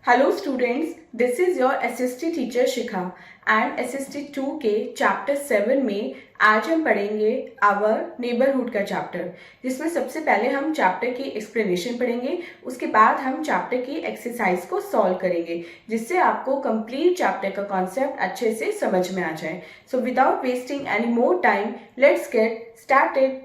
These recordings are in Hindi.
Hello students, this is your SST teacher Shikha and SST 2 के चैप्टर 7 में आज हम पढ़ेंगे आवर नेबरहुड का चैप्टर, जिसमें सबसे पहले हम चैप्टर की एक्सप्लेनेशन पढ़ेंगे। उसके बाद हम चैप्टर की एक्सरसाइज को सॉल्व करेंगे, जिससे आपको कंप्लीट चैप्टर का कॉन्सेप्ट अच्छे से समझ में आ जाए। So without wasting any more time, let's get started.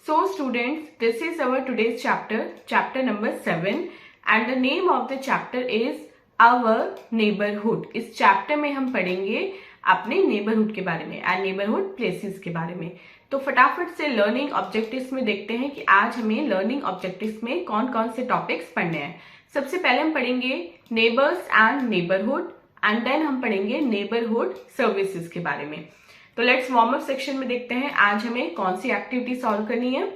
So students, this is our today's chapter number 7 and the name of the chapter is our neighborhood। इस चैप्टर में हम पढ़ेंगे अपने नेबरहुड के बारे में एंड नेबरहुड प्लेसेस के बारे में। तो फटाफट से लर्निंग ऑब्जेक्टिव्स में देखते हैं कि आज हमें लर्निंग ऑब्जेक्टिव्स में कौन कौन से टॉपिक्स पढ़ने हैं। सबसे पहले हम पढ़ेंगे neighbours and neighbourhood and then हम पढ़ेंगे नेबरहुड सर्विसेज के बारे में। तो लेट्स वार्म अप सेक्शन में देखते हैं आज हमें कौन सी एक्टिविटी सॉल्व करनी है।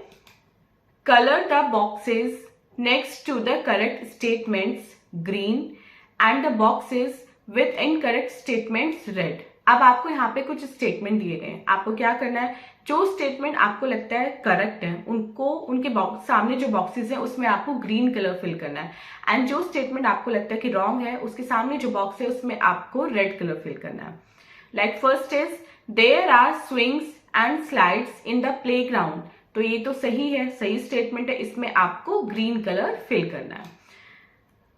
Colour the boxes next to the correct statements green and the boxes with incorrect statements red. अब आपको यहाँ पे कुछ स्टेटमेंट दिए गए हैं, आपको क्या करना है, जो स्टेटमेंट आपको लगता है करेक्ट है उनको उनके सामने जो बॉक्सेस है उसमें आपको ग्रीन कलर फिल करना है एंड जो स्टेटमेंट आपको लगता है कि रॉन्ग है उसके सामने जो बॉक्स है उसमें आपको रेड कलर फिल करना है। Like first is There are swings and slides in the playground। तो ये तो सही है, सही स्टेटमेंट है, इसमें आपको ग्रीन कलर फिल करना है।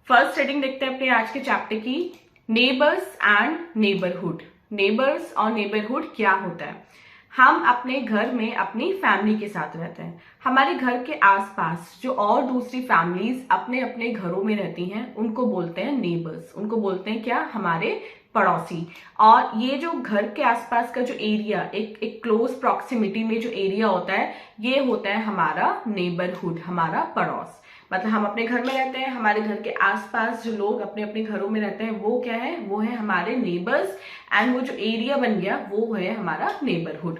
फर्स्ट हेडिंग देखते हैं अपने आज के चैप्टर की, नेबर्स एंड नेबरहुड। नेबर्स और नेबरहुड क्या होता है? हम अपने घर में अपनी फैमिली के साथ रहते हैं। हमारे घर के आसपास जो और दूसरी फैमिलीज अपने अपने घरों में रहती हैं उनको बोलते हैं नेबर्स। उनको बोलते हैं क्या? हमारे पड़ोसी। और ये जो घर के आसपास का जो एरिया, एक क्लोज प्रॉक्सिमिटी में जो एरिया होता है, ये होता है हमारा नेबरहुड, हमारा पड़ोस। मतलब हम अपने घर में रहते हैं, हमारे घर के आसपास जो लोग अपने अपने घरों में रहते हैं वो क्या है? वो है हमारे नेबर्स एंड वो जो एरिया बन गया वो है हमारा नेबरहुड।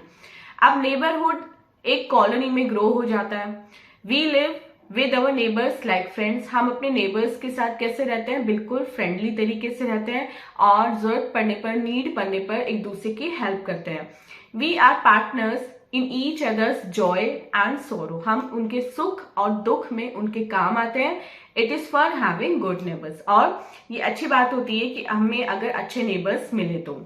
अब नेबरहुड एक कॉलोनी में ग्रो हो जाता है। We live with our neighbours like friends. हम अपने नेबर्स के साथ कैसे रहते हैं? बिल्कुल फ्रेंडली तरीके से रहते हैं और जरूरत पड़ने पर, नीड पड़ने पर एक दूसरे की हेल्प करते हैं। We are partners in each others joy and sorrow. हम उनके सुख और दुख में उनके काम आते हैं। It is for having good neighbours. और ये अच्छी बात होती है कि हमें अगर अच्छे नेबर्स मिले तो।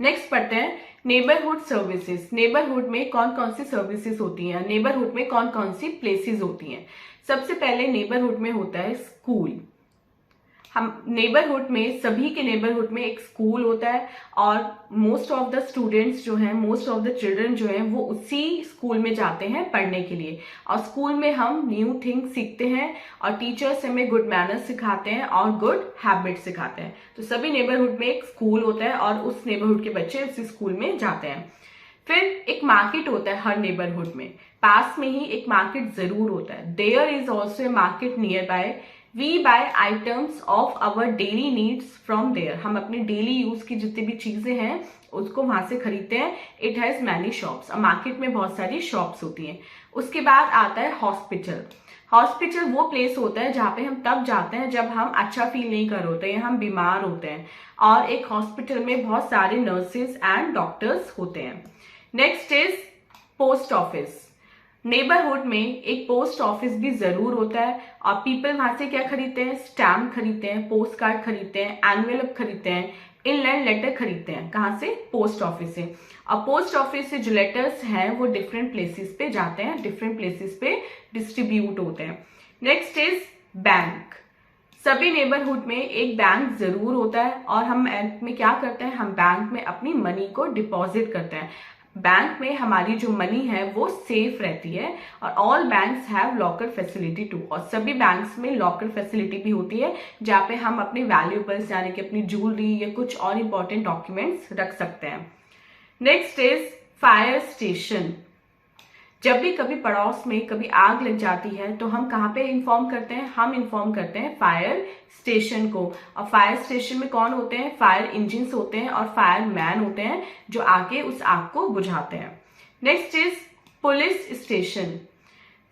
नेक्स्ट पढ़ते हैं नेबरहुड सर्विसेज। नेबरहुड में कौन कौन सी सर्विसेज होती हैं, नेबरहुड में कौन कौन सी प्लेसेस होती हैं। सबसे पहले नेबरहुड में होता है स्कूल। हम नेबरहुड में, सभी के नेबरहुड में एक स्कूल होता है और मोस्ट ऑफ द स्टूडेंट्स जो हैं, मोस्ट ऑफ द चिल्ड्रन जो हैं वो उसी स्कूल में जाते हैं पढ़ने के लिए। और स्कूल में हम न्यू थिंग्स सीखते हैं और टीचर्स हमें गुड मैनर्स सिखाते हैं और गुड हैबिट सिखाते हैं। तो सभी नेबरहुड में एक स्कूल होता है और उस नेबरहुड के बच्चे उसी स्कूल में जाते हैं। फिर एक मार्केट होता है हर नेबरहुड में, पास में ही एक मार्केट जरूर होता है। There is also a market nearby. We buy items of our daily needs from there. हम अपने डेली यूज की जितनी भी चीजें हैं उसको वहां से खरीदते हैं। It has many shops. Market में बहुत सारी शॉप्स होती हैं। उसके बाद आता है हॉस्पिटल। हॉस्पिटल वो प्लेस होता है जहाँ पे हम तब जाते हैं जब हम अच्छा फील नहीं कर होते हैं, हम बीमार होते हैं। और एक हॉस्पिटल में बहुत सारे नर्सेज एंड डॉक्टर्स होते हैं। Next is post office. Neighbourhood में एक पोस्ट ऑफिस भी जरूर होता है और पीपल वहां से क्या खरीदते हैं? स्टैम्प खरीदते हैं, पोस्ट कार्ड खरीदते हैं, एनवेलप खरीदते हैं, इनलैंड लेटर खरीदते हैं। कहाँ से? पोस्ट ऑफिस से। और पोस्ट ऑफिस से जो लेटर्स हैं वो डिफरेंट प्लेसेस पे जाते हैं, डिफरेंट प्लेसेस पे डिस्ट्रीब्यूट होते हैं। Next is bank. सभी नेबरहुड में एक बैंक जरूर होता है और हम बैंक में क्या करते हैं? हम बैंक में अपनी मनी को डिपॉजिट करते हैं। बैंक में हमारी जो मनी है वो सेफ रहती है और all banks have locker facility too. और सभी बैंक्स में लॉकर फैसिलिटी भी होती है जहाँ पे हम अपने वैल्यूएबल्स यानी कि अपनी ज्वेलरी या कुछ और इंपॉर्टेंट डॉक्यूमेंट्स रख सकते हैं। Next is fire station. जब भी कभी पड़ोस में कभी आग लग जाती है तो हम कहाँ पे इन्फॉर्म करते हैं? हम इन्फॉर्म करते हैं फायर स्टेशन को। और फायर स्टेशन में कौन होते हैं? फायर इंजिन्स होते हैं और फायर मैन होते हैं जो आके उस आग को बुझाते हैं। Next is police station.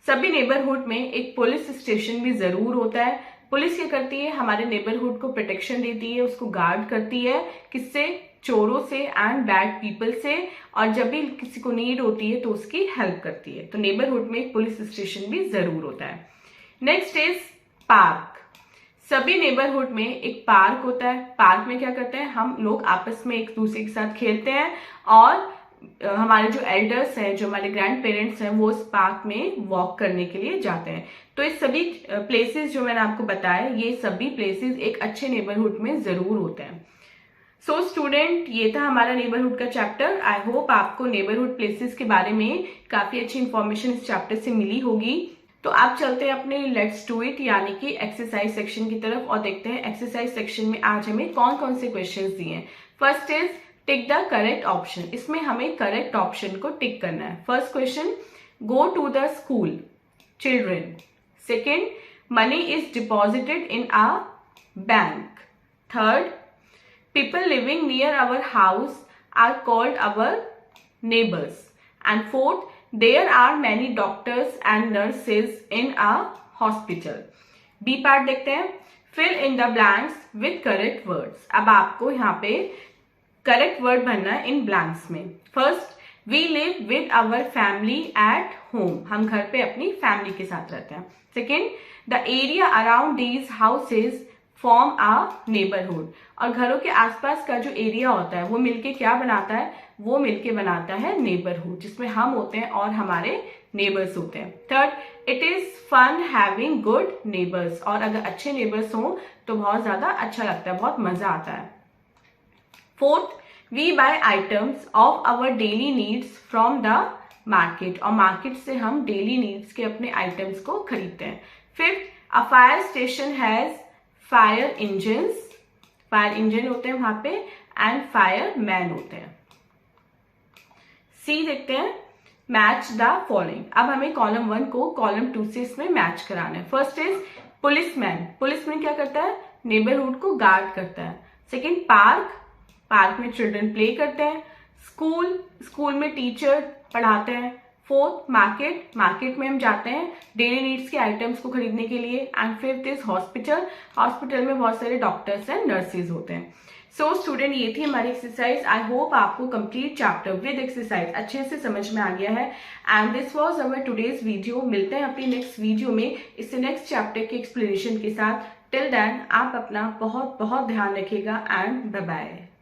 सभी नेबरहुड में एक पुलिस स्टेशन भी जरूर होता है। पुलिस क्या करती है? हमारे नेबरहुड को प्रोटेक्शन देती है, उसको गार्ड करती है। किससे? चोरों से एंड बैड पीपल से। और जब भी किसी को नीड होती है तो उसकी हेल्प करती है। तो नेबरहुड में एक पुलिस स्टेशन भी जरूर होता है। Next is park. सभी नेबरहुड में एक पार्क होता है। पार्क में क्या करते हैं, हम लोग आपस में एक दूसरे के साथ खेलते हैं और हमारे जो एल्डर्स हैं, जो हमारे ग्रैंड पेरेंट्स हैं, वो उस पार्क में वॉक करने के लिए जाते हैं। तो ये सभी प्लेसेस जो मैंने आपको बताया, ये सभी प्लेसेस एक अच्छे नेबरहुड में जरूर होते हैं। सो स्टूडेंट, ये था हमारा नेबरहुड का चैप्टर। आई होप आपको नेबरहुड प्लेसेस के बारे में काफी अच्छी इंफॉर्मेशन इस चैप्टर से मिली होगी। तो आप चलते हैं अपने लेट्स डू इट यानी कि एक्सरसाइज सेक्शन की तरफ और देखते हैं एक्सरसाइज सेक्शन में आज हमें कौन कौन से क्वेश्चंस दिए हैं। First is tick the correct option. इसमें हमें करेक्ट ऑप्शन को टिक करना है। First question, go to the school children. Second, money is deposited in a bank. Third, people living near our house are called our neighbors. And fourth, there are many doctors and nurses in a hospital. B part देखते हैं, fill in the blanks with correct words. अब आपको यहाँ पे correct word भरना है इन blanks में. First, we live with our family at home. हम घर पे अपनी family के साथ रहते हैं. Second, the area around these houses form a neighbourhood. और घरों के आसपास का जो एरिया होता है वो मिलके क्या बनाता है, वो मिलके बनाता है नेबरहुड, जिसमें हम होते हैं और हमारे नेबर्स होते हैं। Third, it is fun having good neighbours. और अगर अच्छे नेबर्स हों तो बहुत ज्यादा अच्छा लगता है, बहुत मजा आता है। Fourth, we buy items of our daily needs from the market. और मार्केट से हम डेली नीड्स के अपने आइटम्स को खरीदते हैं। Fifth, a fire station has fire engines. Fire engine होते हैं वहां पे एंड फायर मैन होते हैं। सी देखते हैं, मैच द फॉलोइंग। अब हमें कॉलम 1 को कॉलम 2 से इसमें मैच कराना है। First is policeman. पुलिसमैन क्या करता है, नेबरहुड को गार्ड करता है। Second, park. पार्क में चिल्ड्रन प्ले करते हैं। स्कूल, स्कूल में टीचर पढ़ाते हैं। Fourth, market. मार्केट में हम जाते हैं डेली नीड्स के आइटम्स को खरीदने के लिए। And fifth is hospital. Hospital में बहुत सारे डॉक्टर्स एंड नर्सेज होते हैं। सो स्टूडेंट, ये थी हमारी एक्सरसाइज। आई होप आपको कंप्लीट चैप्टर विद एक्सरसाइज अच्छे से समझ में आ गया है। And this was our today's video. मिलते हैं अपनी नेक्स्ट वीडियो में इससे नेक्स्ट चैप्टर के एक्सप्लेनेशन के साथ। टिल देन आप अपना बहुत बहुत ध्यान रखिएगा एंड बाय बाय।